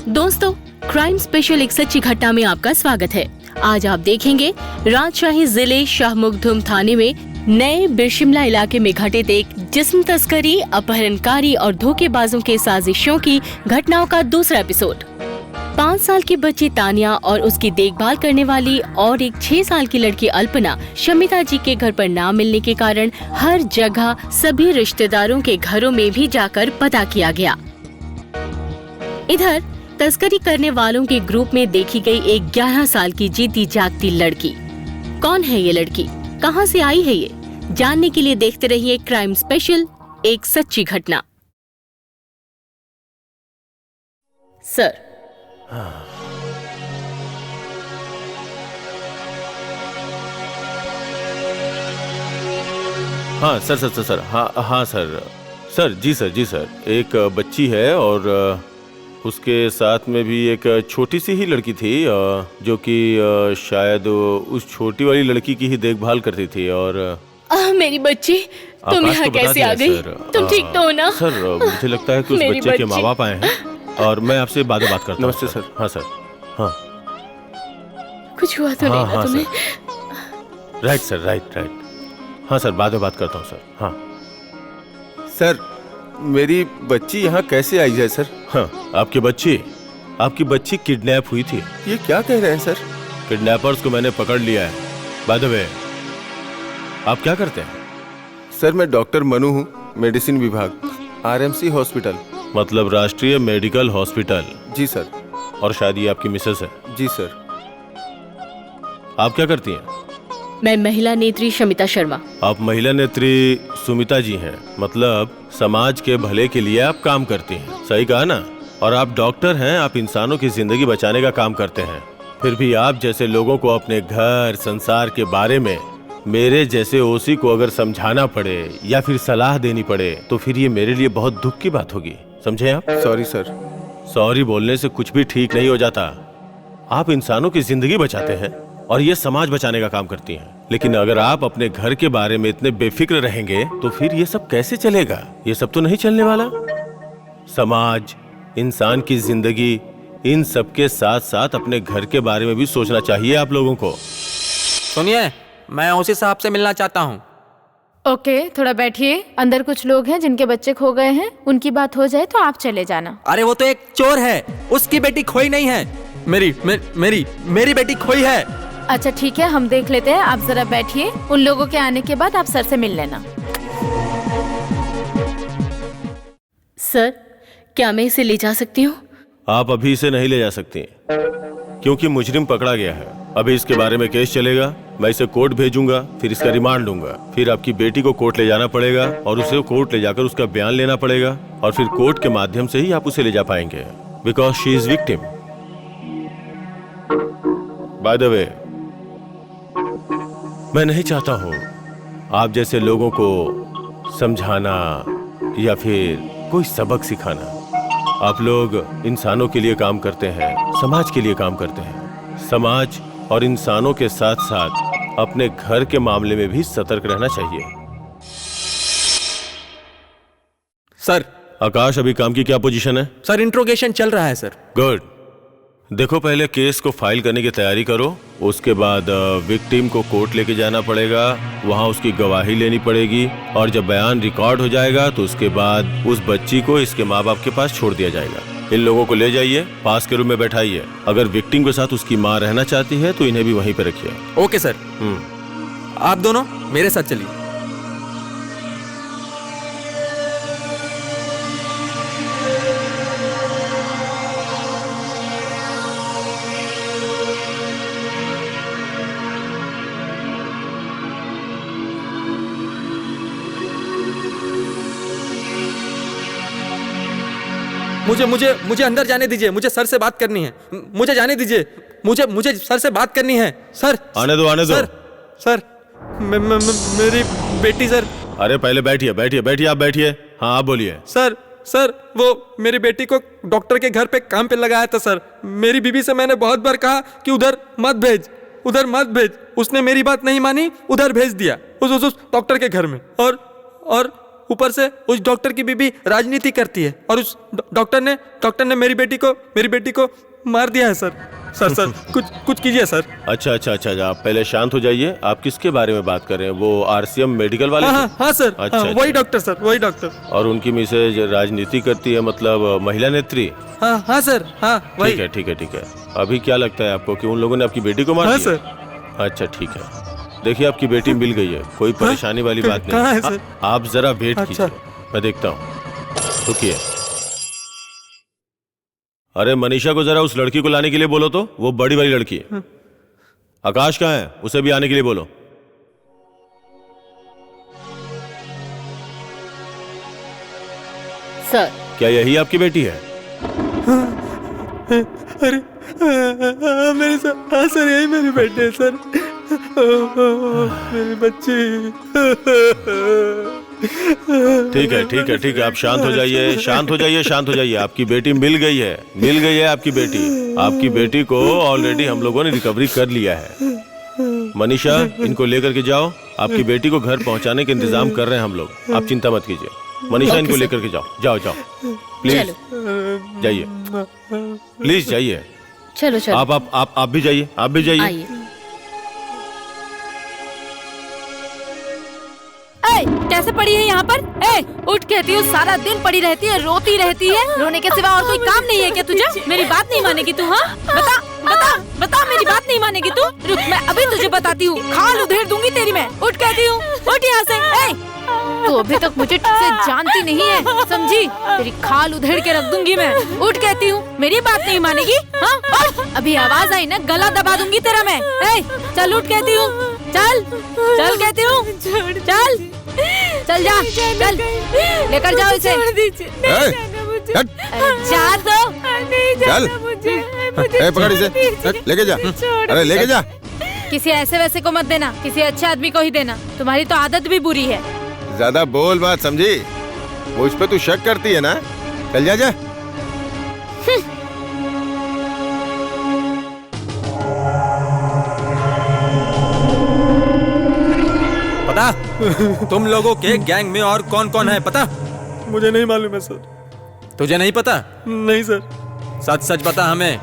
दोस्तों, crime special एक सच्ची घटना में आपका स्वागत है। आज आप देखेंगे राजशाही जिले शाहमुखदुम थाने में नए बिरशिमला इलाके में घटित एक जिस्म तस्करी, अपहरणकारी और धोखेबाजों के साजिशों की घटनाओं का दूसरा एपिसोड। 5 साल की बच्ची तानिया और उसकी देखभाल करने वाली और एक 6 साल की लड़की अल्पना शमिता जी के घर पर ना मिलने के कारण हर जगह सभी रिश्तेदारों के घरों में भी जाकर पता किया गया। इधर तस्करी करने वालों के ग्रुप में देखी गई एक 11 साल की जीती जागती लड़की। कौन है ये लड़की, कहां से आई है ये, जानने के लिए देखते रहिए क्राइम स्पेशल एक सच्ची घटना। सर, हाँ सर। हाँ सर जी सर। एक बच्ची है और उसके साथ में भी एक छोटी सी ही लड़की थी जो कि शायद उस छोटी वाली लड़की की ही देखभाल करती थी। और मेरी बच्ची, तुम यहाँ कैसे आ गई? तुम ठीक तो हो ना? सर, मुझे लगता है कि उस बच्चे के माँ बाप आए हैं और मैं आपसे बाद में बात करता हूँ। नमस्ते सर। हाँ सर। हाँ, कुछ हुआ तो नहीं ना तुम्हें? Right sir, right. हाँ सर, बाद में बात करता हूँ सर। हाँ सर, मेरी बच्ची यहाँ कैसे आई है सर? हाँ, आपकी बच्ची किडनैप हुई थी। ये क्या कह रहे हैं सर? किडनैपर्स को मैंने पकड़ लिया है। बाय द वे, आप क्या करते हैं? सर, मैं डॉक्टर मनु हूँ, मेडिसिन विभाग, आरएमसी हॉस्पिटल। मतलब राष्ट्रीय मेडिकल हॉस्पिटल? जी सर। और शायद ये आपकी मिसेस है? जी सर। आप क्या करती हैं? मैं महिला नेत्री शमिता शर्मा। आप महिला नेत्री सुमिता जी हैं, मतलब समाज के भले के लिए आप काम करती हैं, सही कहा ना? और आप डॉक्टर हैं, आप इंसानों की जिंदगी बचाने का काम करते हैं। फिर भी आप जैसे लोगों को अपने घर संसार के बारे में मेरे जैसे ओसी को अगर समझाना पड़े या फिर सलाह देनी पड़े तो फिर ये मेरे लिए बहुत दुख की बात होगी, समझे आप? Sorry sir. सॉरी बोलने से कुछ भी ठीक नहीं हो जाता। आप इंसानों की जिंदगी बचाते हैं और ये समाज बचाने का काम करती हैं। लेकिन अगर आप अपने घर के बारे में इतने बेफिक्र रहेंगे तो फिर ये सब कैसे चलेगा? ये सब तो नहीं चलने वाला। समाज, इंसान की जिंदगी, इन सब के साथ साथ अपने घर के बारे में भी सोचना चाहिए आप लोगों को। सुनिए, मैं ओसी साहब से मिलना चाहता हूँ। ओके, थोड़ा बैठिए। अंदर कुछ लोग हैं जिनके बच्चे खो गए हैं, उनकी बात हो जाए तो आप चले जाना। अरे वो तो एक चोर है, उसकी बेटी खोई नहीं है। मेरी बेटी खोई है। अच्छा ठीक है, हम देख लेते हैं, आप जरा बैठिए। उन लोगों के आने के बाद आप सर से मिल लेना। सर, क्या मैं इसे ले जा सकती हूँ? आप अभी इसे नहीं ले जा सकती क्योंकि मुजरिम पकड़ा गया है। अभी इसके बारे में केस चलेगा, मैं इसे कोर्ट भेजूंगा, फिर इसका रिमांड लूंगा। फिर आपकी बेटी को कोर्ट ले जाना पड़ेगा और उसे कोर्ट ले जाकर उसका बयान लेना पड़ेगा और फिर कोर्ट के माध्यम से ही आप उसे ले जा पाएंगे, because she is victim. By the way, मैं नहीं चाहता हूं आप जैसे लोगों को समझाना या फिर कोई सबक सिखाना। आप लोग इंसानों के लिए काम करते हैं, समाज के लिए काम करते हैं। समाज और इंसानों के साथ साथ अपने घर के मामले में भी सतर्क रहना चाहिए। सर, आकाश, अभी काम की क्या पोजीशन है? सर, इंट्रोगेशन चल रहा है सर। गुड। देखो, पहले केस को फाइल करने की तैयारी करो, उसके बाद विक्टिम को कोर्ट लेके जाना पड़ेगा, वहां उसकी गवाही लेनी पड़ेगी और जब बयान रिकॉर्ड हो जाएगा तो उसके बाद उस बच्ची को इसके माँ बाप के पास छोड़ दिया जाएगा। इन लोगों को ले जाइए, पास के रूम में बैठाइए। अगर विक्टिम के साथ उसकी माँ रहना चाहती है तो इन्हें भी वहीं पे रखिए। Okay sir. आप दोनों मेरे साथ चलिए। मुझे अंदर जाने दीजिए, मुझे सर से बात करनी है। मुझे जाने दीजिए, मुझे सर से बात करनी है। सर, आने दो। सर, मेरी बेटी सर। अरे पहले बैठिए, आप बैठिए। हाँ, आप बोलिए। सर, वो मेरी बेटी को डॉक्टर के घर पे काम पे लगाया था सर। मेरी बीवी से मैंने बहुत बार कहा कि उधर मत भेज। उसने मेरी बात नहीं मानी, उधर भेज दिया उस डॉक्टर के घर में। और ऊपर से उस डॉक्टर की बीबी राजनीति करती है और उस डॉक्टर ने मेरी बेटी को मार दिया है सर। सर कुछ कीजिए सर। अच्छा, आप पहले शांत हो जाइए। आप किसके बारे में बात कर रहे हैं? वो आरसीएम मेडिकल वाले? हाँ सर। अच्छा, वही डॉक्टर सर, वही डॉक्टर। और उनकी मिसेज राजनीति करती है, मतलब महिला नेत्री? हाँ सर, हाँ वही। ठीक है। अभी क्या लगता है आपको कि उन लोगों ने आपकी बेटी को मार दिया? हाँ सर। अच्छा, ठीक है। देखिए, आपकी बेटी मिल गई है, कोई परेशानी वाली बात नहीं। कहाँ है सर? आप जरा वेट अच्छा। कीजिए, मैं देखता हूँ। रुकिए। अरे मनीषा को जरा उस लड़की को लाने के लिए बोलो तो, वो बड़ी वाली लड़की है। आकाश कहाँ है? उसे भी आने के लिए बोलो। सर, क्या यही आपकी बेटी है? अरे मेरे सर, हाँ सर, यही मेरी बेटी है सर। मेरी बच्ची। ठीक है। आप शांत हो जाइए। आपकी बेटी मिल गई है आपकी बेटी। आपकी बेटी को ऑलरेडी हम लोगों ने रिकवरी कर लिया है। मनीषा, इनको लेकर के जाओ। आपकी बेटी को घर पहुंचाने के इंतजाम कर रहे हैं हम लोग। आप चिंता मत कीजिए। मनीषा, इनको लेकर के जाओ। प्लीज जाइए, प्लीज जाइए। चलो। आप भी जाइए। आइए। कैसे पड़ी है यहाँ पर? उठ कहती हूँ, सारा दिन पड़ी रहती है, रोती रहती है। रोने के सिवा और कोई काम नहीं है क्या तुझे? मेरी बात नहीं मानेगी तू? हाँ, बता मेरी बात नहीं मानेगी तू? रुक, मैं अभी तुझे बताती हूँ, खाल उधेड़ दूंगी तेरी मैं। उठ कहती हूँ, उठ यहाँ से। तू अभी तक मुझे ठीक से जानती नहीं है, समझी? तेरी खाल उधेड़ के रख दूंगी मैं। उठ कहती हूँ, मेरी बात नहीं मानेगी? हाँ, अभी आवाज आई ना, गला दबा दूंगी तेरा मैं। चल उठ कहती हूँ, चल कहती हूँ, चल जा, चल लेकर जाओ इसे। जा दो, चल, पकड़ इसे, लेके जा। अरे लेके जा। किसी ऐसे वैसे को मत देना, किसी अच्छे आदमी को ही देना। तुम्हारी तो आदत भी बुरी है। ज्यादा बोल बात, समझी? मुझ पे तू शक करती है ना? चल जा। पता तुम लोगों के गैंग में और कौन कौन है पता? मुझे नहीं मालूम है सर। तुझे नहीं पता? नहीं सर। सच बता हमें।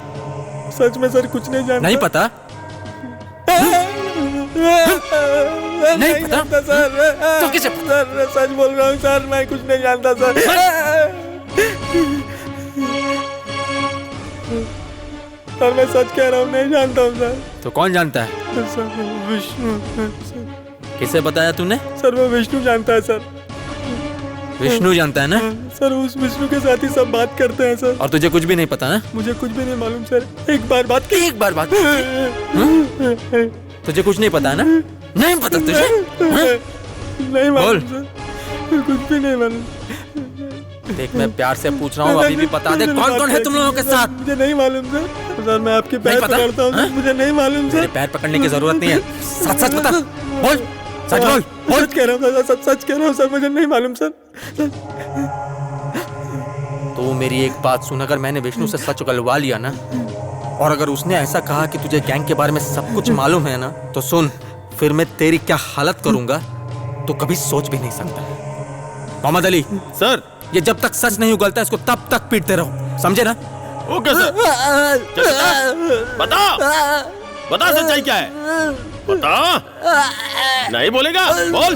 सच में सर, कुछ नहीं जानता। नहीं पता? नहीं पता सर। तो किसे पता? सर सच बोल रहा हूँ सर, मैं कुछ नहीं जानता सर। सर मैं सच कह रहा हूँ, नहीं जानता हूँ सर। तो कौन जानता है? सर विष्णु। किसे बताया तूने? सर वो विष्णु जानता है सर। विष्णु जानता है ना? सर उस विष्णु के साथ ही सब बात करते हैं सर। और तुझे कुछ भी नहीं पता ना? मुझे कुछ भी नहीं मालूम सर। एक बार बात तुझे कुछ नहीं पता है ना? नहीं पता तुझे? नहीं मालूम सर, कुछ भी नहीं मालूम। देख, मैं प्यार से पूछ रहा हूँ, अभी भी बता दे कौन कौन है तुम लोगों के साथ? मुझे नहीं मालूम सर। सर मैं आपके पैर पकड़ता हूँ, मुझे नहीं मालूम सर। मेरे पैर पकड़ने की जरूरत नहीं है, सच बता। बोल, सच बोल। सच कह रहा हूँ सर, सच कह रहा हूँ सर, मुझे नहीं मालूम सर। तो मेरी एक बात सुन, अगर मैंने विष्णु से सच उगलवा लिया ना, और अगर उसने ऐसा कहा कि तुझे गैंग के बारे में सब कुछ मालूम है ना, तो सुन, फिर मैं तेरी क्या हालत करूंगा तो कभी सोच भी नहीं सकता। मोहम्मद अली सर, ये जब तक सच नहीं उगलता इसको तब तक पीटते रहो, समझे ना? Okay sir. बता सच्चाई क्या है? बता। नहीं बोलेगा? बोल।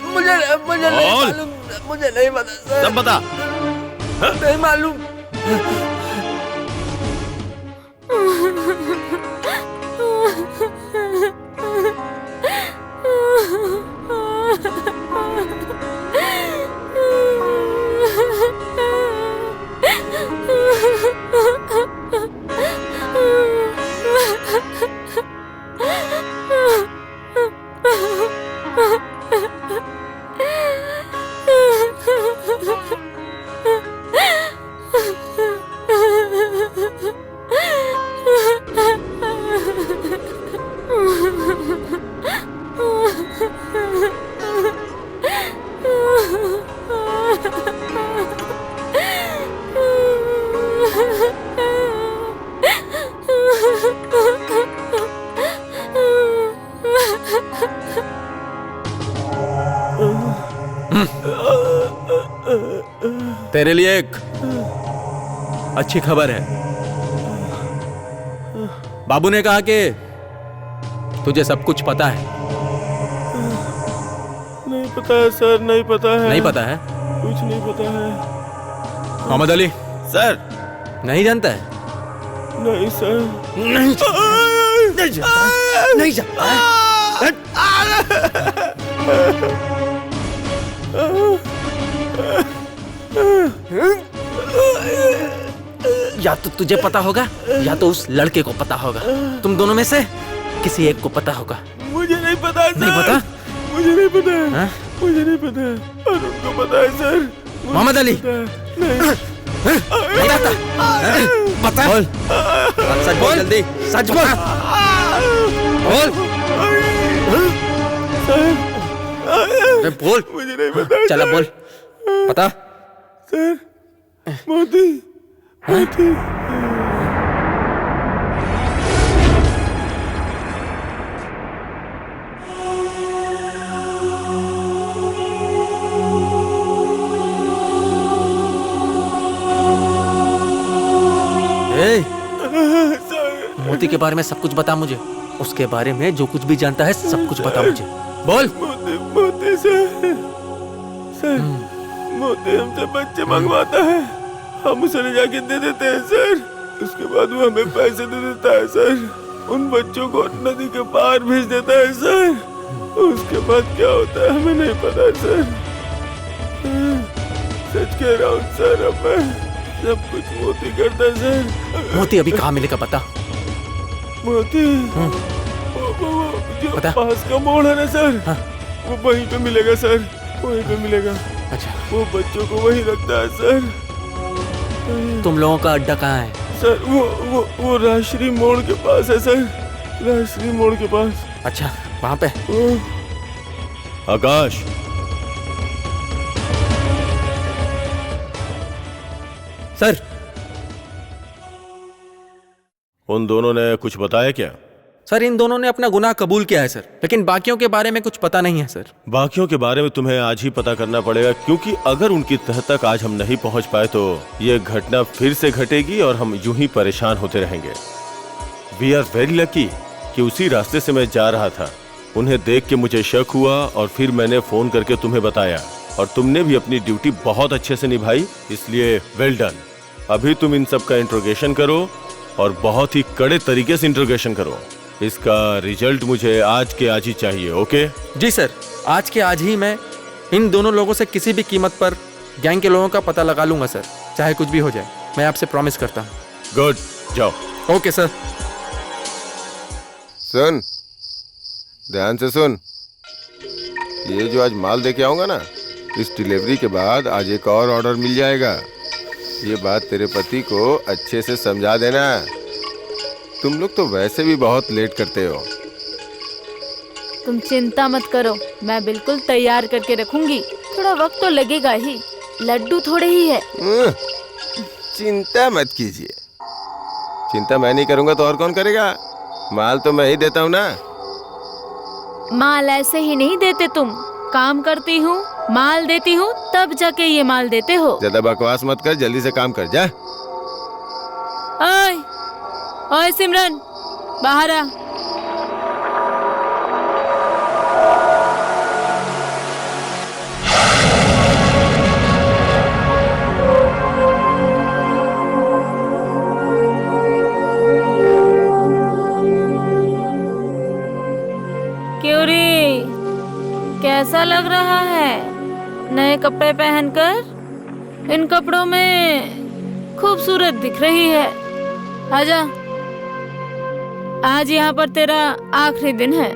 मुझे नहीं मालूम, मुझे नहीं पता सर। सब बता। नहीं मालूम। तेरे लिए एक अच्छी खबर है। बाबू ने कहा कि तुझे सब कुछ पता है। नहीं पता है सर, नहीं पता है। नहीं पता है? कुछ नहीं पता है मोहम्मद अली। सर। नहीं जानता है? नहीं सर। नहीं जानता है? नहीं जानता है? या तो तुझे पता होगा या तो उस लड़के को पता होगा। तुम दोनों में से किसी एक को पता होगा। मुझे नहीं पता सर। नहीं पता? मुझे नहीं पता है। हाँ? मुझे नहीं पता है और उनको पता है सर। मुझे मोहम्मद अली। पता है। नहीं। नहीं पता? बता। बोल। सच बोल जल्दी। सच बोल। बोल। अरे बोल। मुझे नहीं पता चला बोल। पता? सर। मोती। मोती। मोती के बारे में सब कुछ बता मुझे। उसके बारे में जो कुछ भी जानता है सब कुछ बता मुझे। बोल। मोती। मोती सर। सर। मोती हमसे बच्चे मंगवाता है, हम उसे ले जाके दे देते हैं सर। उसके बाद वो हमें पैसे दे देता है सर। उन बच्चों को नदी के पार भेज देता है सर। उसके बाद क्या होता है हमें नहीं पता सर। सच कह रहा हूँ सर, अब मैं सब कुछ मोती करता है सर। मोती अभी कहाँ मिलेगा पता? मोती वो जो पता? पास का मोड़ है ना सर। हाँ। वो वहीं पे मिलेगा सर, वहीं पे मिलेगा। अच्छा। वो बच्चों को वहीं रखता है सर। तुम लोगों का अड्डा कहाँ है? सर वो राजश्री मोड़ के पास है सर। राजश्री मोड़ के पास। अच्छा वहाँ पे। आकाश। सर। उन दोनों ने कुछ बताया क्या? सर इन दोनों ने अपना गुनाह कबूल किया है सर, लेकिन बाकियों के बारे में कुछ पता नहीं है सर। बाकियों के बारे में तुम्हें आज ही पता करना पड़ेगा, क्योंकि अगर उनकी तह तक आज हम नहीं पहुंच पाए तो ये घटना फिर से घटेगी और हम यूं ही परेशान होते रहेंगे। वी आर वेरी लकी कि उसी रास्ते से मैं जा रहा था। उन्हें देख के मुझे शक हुआ और फिर मैंने फोन करके तुम्हें बताया और तुमने भी अपनी ड्यूटी बहुत अच्छे से निभाई, इसलिए वेल डन। अभी तुम इन सब का इंट्रोगेशन करो और बहुत ही कड़े तरीके से इंट्रोगेशन करो। इसका रिजल्ट मुझे आज के आज ही चाहिए। ओके? जी सर, आज के आज ही मैं इन दोनों लोगों से किसी भी कीमत पर गैंग के लोगों का पता लगा लूंगा सर, चाहे कुछ भी हो जाए। मैं आपसे प्रॉमिस करता हूँ। गुड, जाओ। Okay sir. सुन, ध्यान से सुन। ये जो आज माल दे के आऊंगा ना, इस डिलीवरी के बाद आज एक और ऑर्डर मिल जाएगा। ये बात तेरे पति को अच्छे से समझा देना। तुम लोग तो वैसे भी बहुत लेट करते हो। तुम चिंता मत करो, मैं बिल्कुल तैयार करके रखूंगी। थोड़ा वक्त तो लगेगा ही, लड्डू थोड़े ही है। चिंता मत कीजिए। चिंता मैं नहीं करूंगा तो और कौन करेगा? माल तो मैं ही देता हूँ ना। माल ऐसे ही नहीं देते तुम। काम करती हूँ, माल देती हूँ, तब जाके ये माल देते हो। ज्यादा बकवास मत कर, जल्दी से काम कर जा। ओए, ओए सिमरन, बाहर आ। क्यों रे, कैसा लग रहा है नए कपड़े पहनकर? इन कपड़ों में खूबसूरत दिख रही है। आजा, आज यहाँ पर तेरा आखिरी दिन है।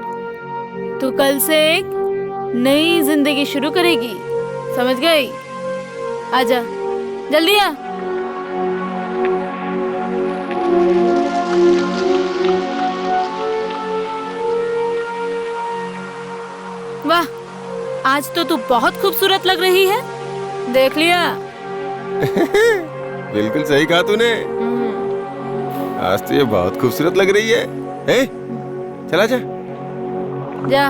तू कल से एक नई जिंदगी शुरू करेगी, समझ गई? आजा, जल्दी आ। वाह, आज तो तू बहुत खूबसूरत लग रही है। देख लिया? बिल्कुल सही कहा तूने। आज तो ये बहुत खूबसूरत लग रही है। ए, चला जा। जा।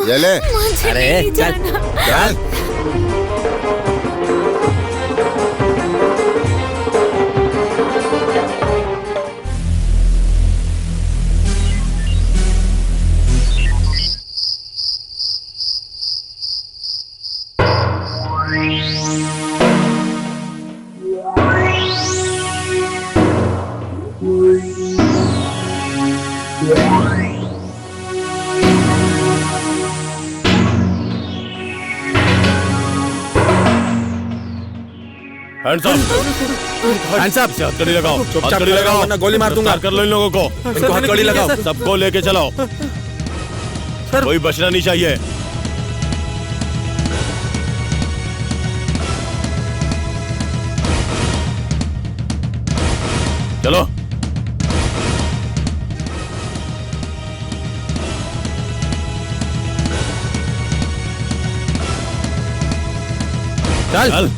ये ले। मुझे अरे, नहीं चल। जाना। चल। Hands up. Hands up. से हथकड़ी लगाओ, चुपचाप हथकड़ी लगाओ, लगाओ, वरना गोली मार दूंगा। गिरफ्तार कर लो इन लोगों को। इनको हथकड़ी लगाओ। सबको लेके चलाओ। कोई बचना नहीं चाहिए। चलो। चल।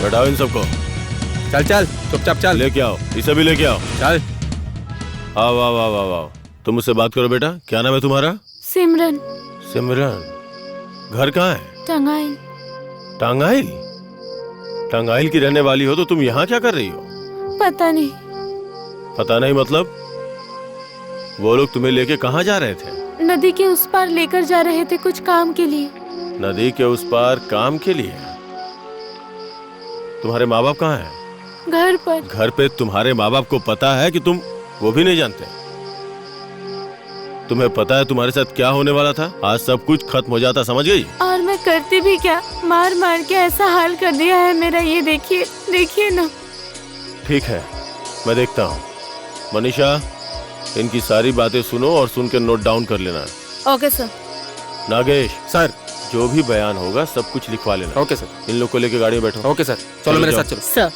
बैठाओ इन सबको। चल चल, चुपचाप चल। लेके आओ, इसे भी लेके आओ। चल। आओ आओ आओ आओ आओ। तुम मुझसे बात करो बेटा। क्या नाम है तुम्हारा? सिमरन। सिमरन। घर कहाँ है? टंगाइल। टांगाइल? टांगाइल की रहने वाली हो तो तुम यहाँ क्या कर रही हो? पता नहीं। पता नहीं मतलब? वो लोग तुम्हें लेके कहाँ जा रहे थे? नदी के उस पार लेकर जा रहे थे कुछ काम के लिए। नदी के उस पार काम के लिए? तुम्हारे माँ बाप कहाँ हैं? घर पर। घर पे तुम्हारे माँ बाप को पता है कि तुम वो भी नहीं जानते? तुम्हें पता है तुम्हारे साथ क्या होने वाला था? आज सब कुछ खत्म हो जाता, समझ गई? और मैं करती भी क्या, मार मार के ऐसा हाल कर दिया है मेरा। ये देखिए, देखिए ना। ठीक है, मैं देखता हूँ। मनीषा, इनकी सारी बातें सुनो और सुन के नोट डाउन कर लेना। Okay sir. नागेश सर। जो भी बयान होगा सब कुछ लिखवा लेना। Okay sir. इन लोग को लेके गाड़ी में बैठो। Okay sir. चलो मेरे जाओ। साथ चलो। सर।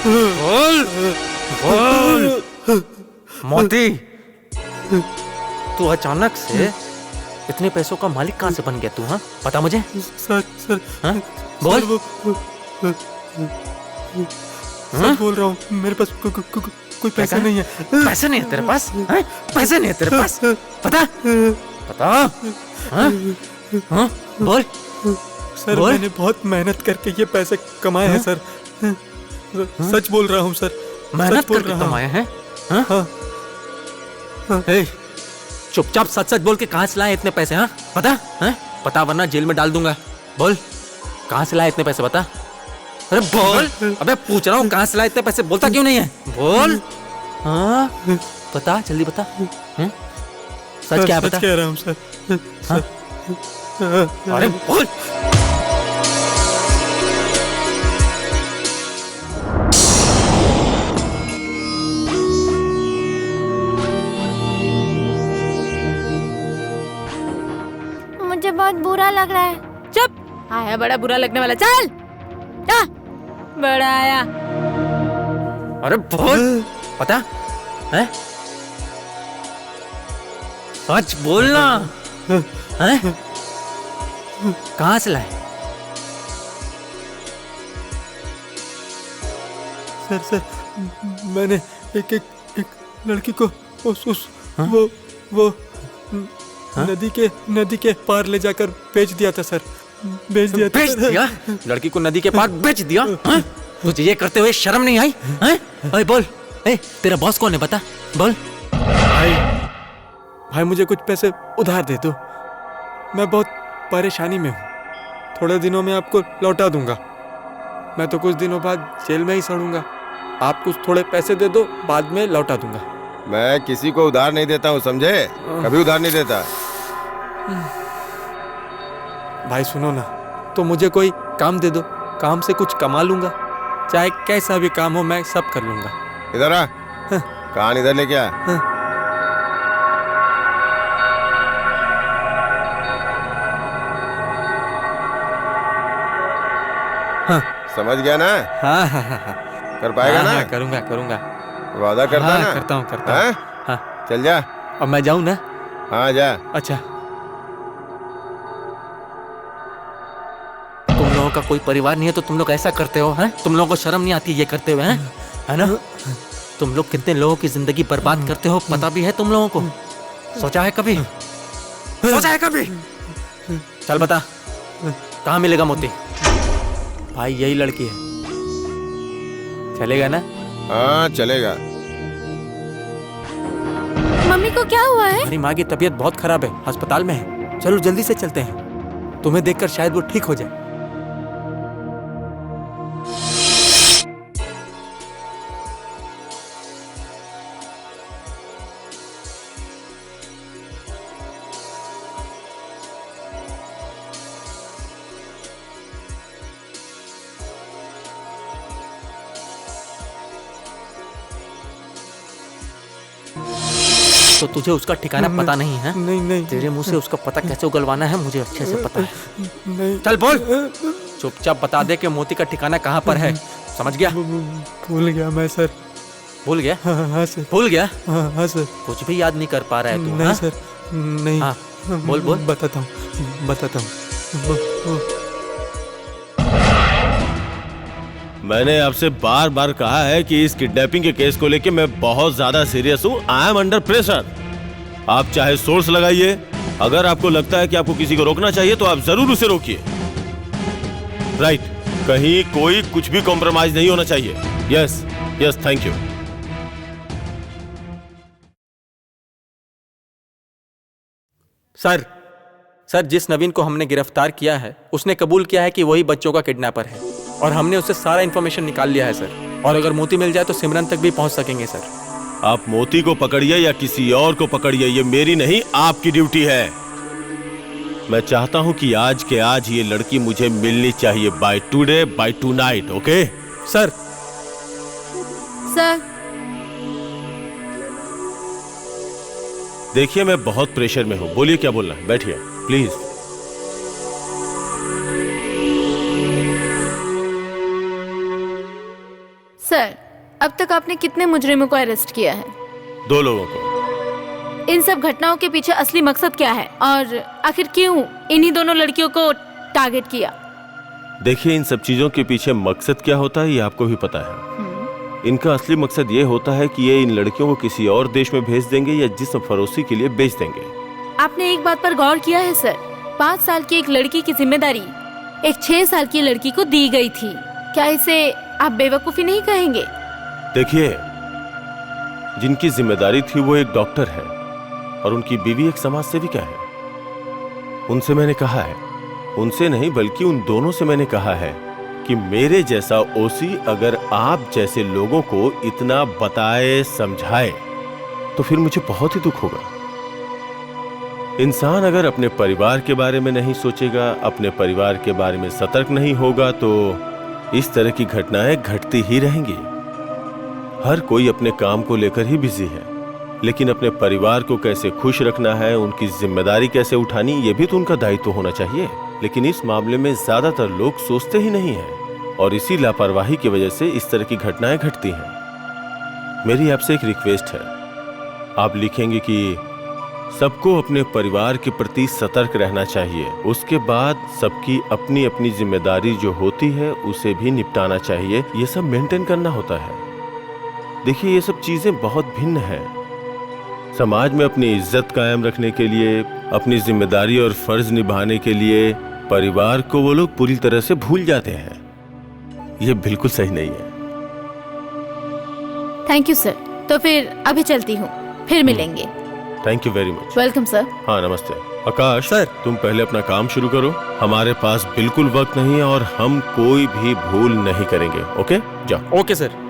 बोल बोल मोती, तू अचानक से इतने पैसों का मालिक कहाँ से बन गया तू? हाँ बता मुझे। सर हाँ बोल। सर बोल रहा हूँ, मेरे पास कोई पैसा नहीं है। पैसे नहीं है तेरे पास? हाँ? पैसे नहीं है तेरे पास? बता बता। हाँ? हाँ? बोल। सर बोल। मैंने बहुत मेहनत करके ये पैसे कमाए हैं सर। सच बोल रहा हूँ सर। मेहनत बोल करके रहा हूँ। कमाए हैं? हाँ? ए, चुपचाप सच सच बोल के कहाँ से लाए इतने पैसे? हाँ बता। हाँ? बता वरना जेल में डाल दूंगा। बोल कहाँ से लाए इतने पैसे, बता। अरे बोल। अबे पूछ रहा हूँ कहाँ से लाए इतने पैसे, बोलता क्यों नहीं है? बोल। हाँ बता, जल्दी बता। हाँ? सच क्या है बता? सच कह रहा हूँ सर। हाँ? अरे बोल। मुझे बहुत बुरा लग रहा है। चुप। आया बड़ा बुरा लगने वाला। चल जा। बड़ा आया। अरे बोल। पता है? सच बोलना। हैं? कहाँ से लाए? सर मैंने एक लड़की को वो नदी के पार ले जाकर बेच दिया था सर। भेज दिया था। भेज दिया? लड़की को नदी के पार बेच दिया? हाँ? तुझे ये करते हुए शर्म नहीं आई? हाँ? ओए बोल, तेरा बॉस कौन है बता, बोल। भाई मुझे कुछ पैसे उधार दे दो, मैं बहुत परेशानी में हूँ। थोड़े दिनों में आपको लौटा दूंगा। मैं तो कुछ दिनों बाद जेल में ही सड़ूंगा। आप कुछ थोड़े पैसे दे दो, बाद में लौटा दूंगा। मैं किसी को उधार नहीं देता हूँ, समझे? कभी उधार नहीं देता। भाई सुनो ना, तो मुझे कोई काम दे दो, काम से कुछ कमा लूंगा। चाहे कैसा भी काम हो मैं सब कर लूंगा। इधर आ। कान इधर लेके आ। हाँ। समझ गया ना? हाँ हाँ हाँ हाँ। कर पाएगा ना? करूंगा करूंगा। वादा करता हाँ, ना? करता हूँ हाँ? हाँ। चल जा। अब मैं जाऊँ ना? हाँ जा। अच्छा। तुम लोगों का कोई परिवार नहीं है तो तुम लोग ऐसा करते हो? हैं? तुम लोगों को शर्म नहीं आती ये करते हुए? हैं? है ना? तुम लोग कितने लोगों की जिंदगी बर्बाद करते हो पता भी है तुम लोगों को? सोचा है कभी? सोचा है कभी? चल बता, कहाँ मिलेगा मोती? भाई यही लड़की है, चलेगा ना? हाँ चलेगा। मम्मी को क्या हुआ है? हमारी माँ की तबीयत बहुत खराब है, अस्पताल में है। चलो जल्दी से चलते हैं, तुम्हें देखकर शायद वो ठीक हो जाए। तो तुझे उसका ठिकाना पता नहीं है? नहीं नहीं। तेरे मुंह से उसका पता कैसे उगलवाना है मुझे अच्छे से पता है। नहीं। चल बोल, चुपचाप बता दे कि मोती का ठिकाना कहाँ पर है। समझ गया? भूल गया मैं सर। भूल गया? हाँ सर। भूल गया? हाँ सर। कुछ भी याद नहीं कर पा रहा है तू? नहीं हाँ? सर, नहीं। हाँ, बोल बोल। बताता हूँ। मैंने आपसे बार बार कहा है कि इस किडनैपिंग के केस को लेके मैं बहुत ज्यादा सीरियस हूँ। I am under pressure. आप चाहे सोर्स लगाइए, अगर आपको लगता है कि आपको किसी को रोकना चाहिए तो आप जरूर उसे रोकिए। राइट, कहीं कोई कुछ भी कॉम्प्रोमाइज नहीं होना चाहिए। Yes yes, thank you. Sir जिस नवीन को हमने गिरफ्तार किया है उसने कबूल किया है कि वही बच्चों का किडनैपर है और हमने उससे सारा इंफॉर्मेशन निकाल लिया है सर। और अगर मोती मिल जाए तो सिमरन तक भी पहुंच सकेंगे सर। आप मोती को पकड़िए या किसी और को पकड़िए, ये मेरी नहीं आपकी ड्यूटी है। मैं चाहता हूं कि आज के आज ये लड़की मुझे मिलनी चाहिए, by today by tonight. Okay sir. Sir देखिए मैं बहुत प्रेशर में हूं, बोलिए क्या बोलना है, बैठिए प्लीज। सर, अब तक आपने कितने मुजरिमों को अरेस्ट किया है? 2 लोगों को। इन सब घटनाओं के पीछे असली मकसद क्या है और आखिर क्यों इन्हीं दोनों लड़कियों को टारगेट किया? देखिए इन सब चीजों के पीछे मकसद क्या होता है ये आपको भी पता है। इनका असली मकसद ये होता है कि ये इन लड़कियों को किसी और देश में भेज देंगे या जिस्म फरोशी के लिए बेच देंगे। आपने एक बात पर गौर किया है सर? 5 साल की एक लड़की की जिम्मेदारी एक 6 साल की लड़की को दी गई थी। क्या इसे आप बेवकूफी नहीं कहेंगे? देखिए, जिनकी जिम्मेदारी थी वो एक डॉक्टर है और उनकी बीवी एक समाज सेविका है। उनसे मैंने कहा है, उनसे नहीं बल्कि उन दोनों से मैंने कहा है कि मेरे जैसा ओसी अगर आप जैसे लोगों को इतना बताए समझाए तो फिर मुझे बहुत ही दुख होगा। इंसान अगर अपने परिवार के बारे में नहीं सोचेगा, अपने परिवार के बारे में सतर्क नहीं होगा तो इस तरह की घटनाएं घटती ही रहेंगी। हर कोई अपने काम को लेकर ही बिजी है, लेकिन अपने परिवार को कैसे खुश रखना है, उनकी जिम्मेदारी कैसे उठानी, ये भी तो उनका दायित्व होना चाहिए। लेकिन इस मामले में ज्यादातर लोग सोचते ही नहीं हैं और इसी लापरवाही की वजह से इस तरह की घटनाएं घटती हैं। मेरी आपसे एक रिक्वेस्ट है, आप लिखेंगे कि सबको अपने परिवार के प्रति सतर्क रहना चाहिए, उसके बाद सबकी अपनी अपनी जिम्मेदारी जो होती है उसे भी निपटाना चाहिए। ये सब मेंटेन करना होता है। देखिए ये सब चीजें बहुत भिन्न हैं। समाज में अपनी इज्जत कायम रखने के लिए, अपनी जिम्मेदारी और फर्ज निभाने के लिए परिवार को वो लोग पूरी तरह से भूल जाते हैं। ये बिल्कुल सही नहीं है। Thank you sir. तो फिर अभी चलती हूँ, फिर मिलेंगे। Thank you very much. Welcome sir. हाँ नमस्ते। आकाश सर। तुम पहले अपना काम शुरू करो। हमारे पास बिल्कुल वक्त नहीं है और हम कोई भी भूल नहीं करेंगे। ओके जाओ। Okay sir.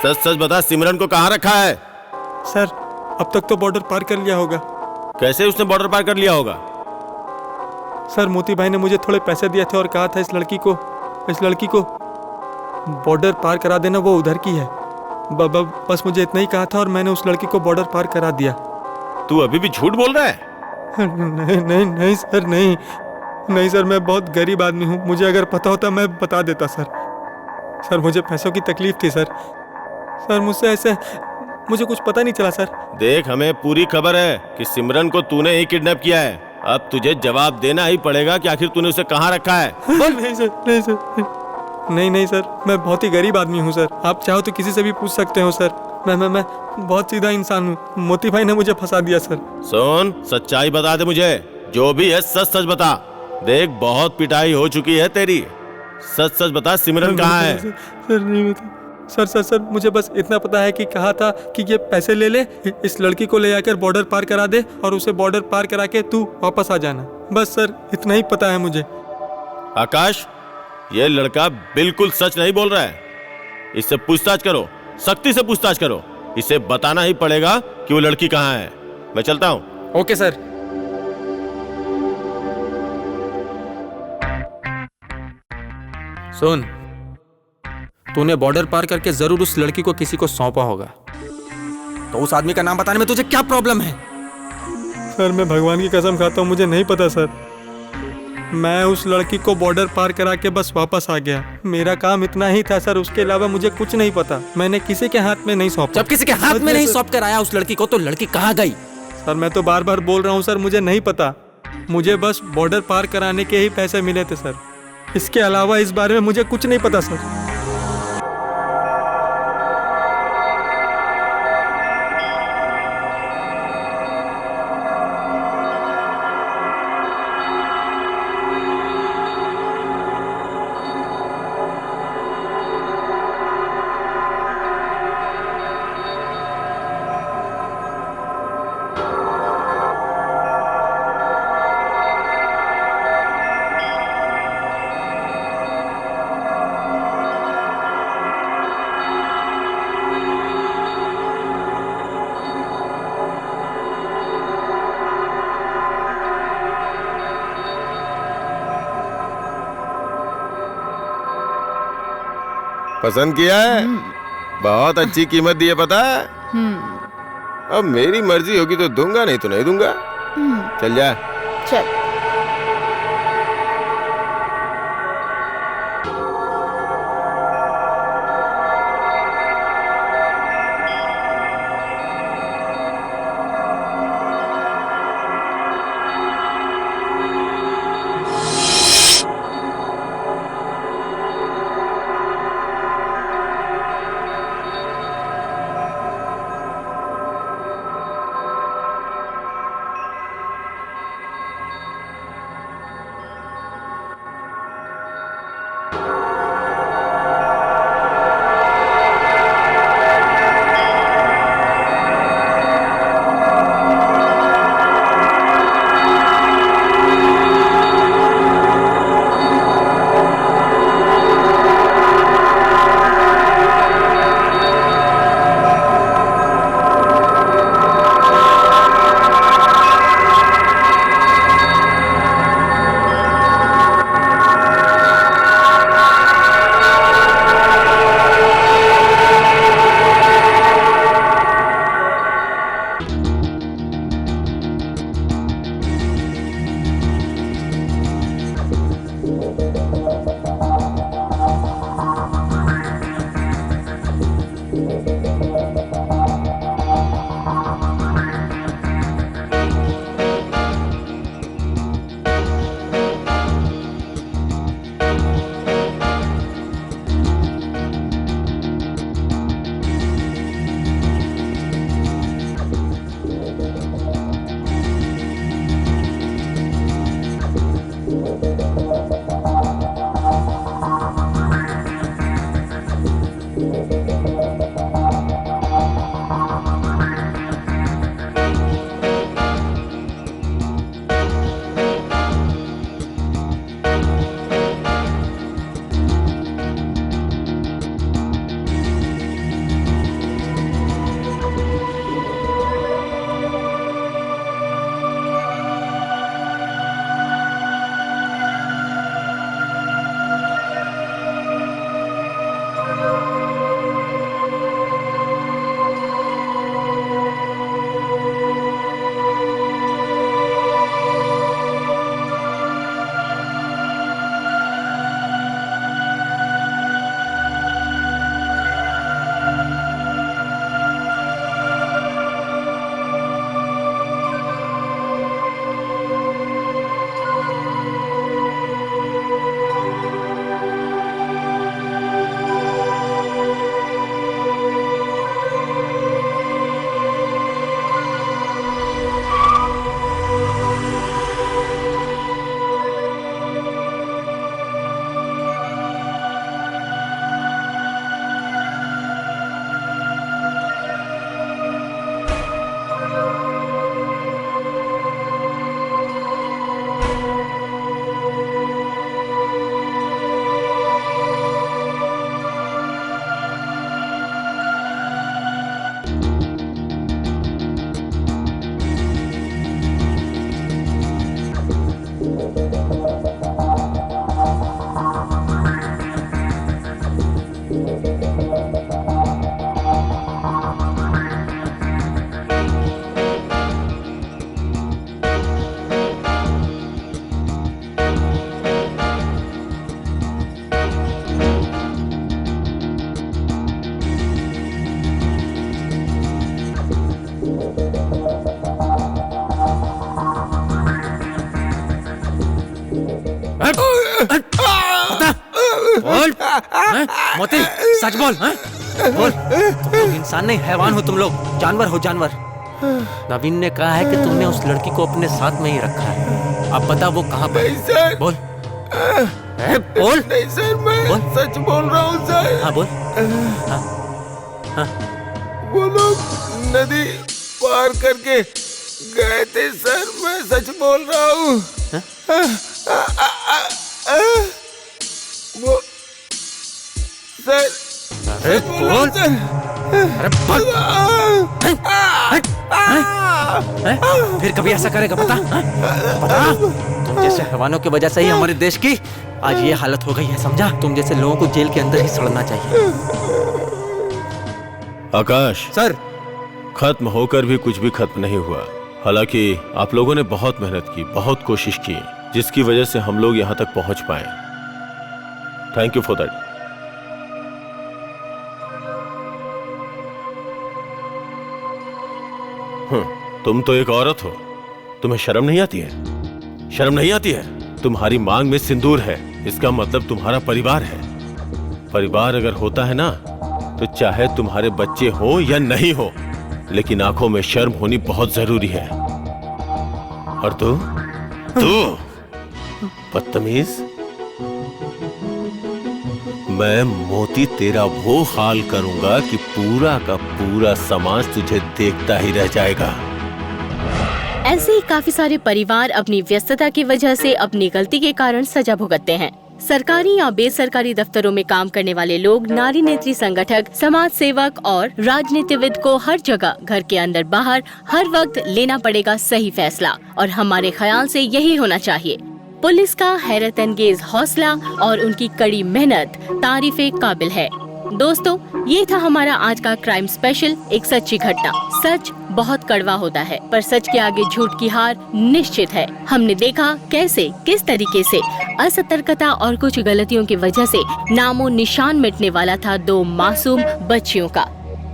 सच सच बता, सिमरन को कहाँ रखा है? सर अब तक तो बॉर्डर पार कर लिया होगा। कैसे उसने बॉर्डर पार कर लिया होगा? सर मोती भाई ने मुझे थोड़े पैसे दिए थे और कहा था इस लड़की को बॉर्डर पार करा देना, वो उधर की है। बस मुझे इतना ही कहा था और मैंने उस लड़की को बॉर्डर पार करा दिया। तू अभी भी झूठ बोल रहा है? नहीं सर, नहीं सर, मैं बहुत गरीब आदमी हूँ। मुझे अगर पता होता मैं बता देता सर। मुझे पैसों की तकलीफ थी सर मुझसे ऐसे मुझे कुछ पता नहीं चला सर। देख, हमें पूरी खबर है कि सिमरन को तूने ही किडनैप किया है। अब तुझे जवाब देना ही पड़ेगा कि आखिर तूने उसे कहाँ रखा है। नहीं सर, नहीं सर, मैं बहुत ही गरीब आदमी हूँ सर। आप चाहो तो किसी से भी पूछ सकते हो सर। मैं बहुत सीधा इंसान हूँ। मोती भाई ने मुझे फंसा दिया सर। सुन, सच्चाई बता दे मुझे, जो भी है सच सच बता। देख, बहुत पिटाई हो चुकी है तेरी। सच सच बता, सिमरन कहाँ है? सर नहीं बता। सर मुझे बस इतना पता है कि कहा था कि ये पैसे ले ले, इस लड़की को ले आकर बॉर्डर पार करा दे और उसे बॉर्डर पार करा के तू वापस आ जाना। बस सर इतना ही पता है मुझे। आकाश, ये लड़का बिल्कुल सच नहीं बोल रहा है। इससे पूछताछ करो, सख्ती से पूछताछ करो। इसे बताना ही पड़ेगा कि वो लड़की कहाँ है। मैं चलता हूँ। Okay sir. सुन, तूने बॉर्डर पार करके जरूर उस लड़की को किसी को सौंपा होगा, तो उस आदमी का नाम बताने में तुझे क्या प्रॉब्लम है? सर मैं भगवान की कसम खाता हूँ, मुझे नहीं पता सर। मैं उस लड़की को बॉर्डर पार करा के बस वापस आ गया। मेरा काम इतना ही था सर, उसके अलावा मुझे कुछ नहीं पता। मैंने किसी के हाथ में नहीं सौंपा। जब किसी के हाथ में नहीं सौंप कर आया उस लड़की को, तो लड़की कहाँ गई? सर मैं तो बार बार बोल रहा हूँ सर, मुझे नहीं पता। मुझे बस बॉर्डर पार कराने के ही पैसे मिले थे सर। इसके अलावा इस बारे में मुझे कुछ नहीं पता सर। पसंद किया है? बहुत अच्छी कीमत दी है, पता है? अब मेरी मर्जी होगी तो दूंगा, नहीं तो नहीं दूंगा। चल जा। चल। हैं? मोती सच बोल, हैं? बोल, तुम लोग इंसान नहीं हैवान हो, तुम लोग जानवर हो, जानवर। नवीन ने कहा है कि तुमने उस लड़की को अपने साथ में ही रखा है। अब बता वो कहाँ पर है? बोल, बोल। नहीं सर, मैं बोल। सच बोल रहा हूँ सर। हाँ बोल। हाँ वो लोग नदी पार करके गए थे सर, मैं सच बोल रहा हूँ। वो सर, अरे बोल, सर। अरे बोल। फिर कभी ऐसा करेगा? बता, बता। तुम जैसे हैवानों की वजह से ही हमारे देश की आज ये हालत हो गई है, समझा? तुम जैसे लोगों को जेल के अंदर ही सड़ना चाहिए। आकाश सर। खत्म होकर भी कुछ भी खत्म नहीं हुआ। हालांकि आप लोगों ने बहुत मेहनत की, बहुत कोशिश की, जिसकी वजह से हम लोग यहाँ तक पहुंच पाए। Thank you for that. तुम तो एक औरत हो, तुम्हें शर्म नहीं आती है? शर्म नहीं आती है? तुम्हारी मांग में सिंदूर है, इसका मतलब तुम्हारा परिवार है। परिवार अगर होता है ना, तो चाहे तुम्हारे बच्चे हो या नहीं हो, लेकिन आंखों में शर्म होनी बहुत जरूरी है। और तू बदतमीज, मैं मोती तेरा वो हाल करूंगा कि पूरा का पूरा समाज तुझे देखता ही रह जाएगा। ऐसे ही काफी सारे परिवार अपनी व्यस्तता की वजह से अपनी गलती के कारण सजा भुगतते हैं। सरकारी या बेसरकारी दफ्तरों में काम करने वाले लोग, नारी नेत्री संगठक, समाज सेवक और राजनीतिविद को हर जगह, घर के अंदर बाहर, हर वक्त लेना पड़ेगा सही फैसला, और हमारे ख्याल से यही होना चाहिए। पुलिस का हैरत अंगेज हौसला और उनकी कड़ी मेहनत तारीफे काबिल है। दोस्तों, ये था हमारा आज का क्राइम स्पेशल, एक सच्ची घटना। सच बहुत कड़वा होता है, पर सच के आगे झूठ की हार निश्चित है। हमने देखा कैसे, किस तरीके से असतर्कता और कुछ गलतियों की वजह से नामो निशान मिटने वाला था दो मासूम बच्चियों का।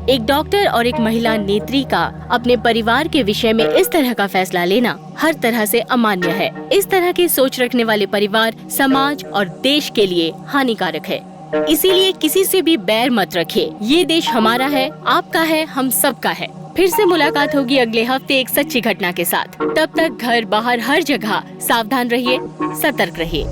एक डॉक्टर और एक महिला नेत्री का अपने परिवार के विषय में इस तरह का फैसला लेना हर तरह से अमान्य है। इस तरह की सोच रखने वाले परिवार समाज और देश के लिए हानिकारक है। इसीलिए किसी से भी बैर मत रखिए। ये देश हमारा है, आपका है, हम सबका है। फिर से मुलाकात होगी अगले हफ्ते एक सच्ची घटना के साथ। तब तक घर बाहर हर जगह सावधान रहिए, सतर्क रहिए।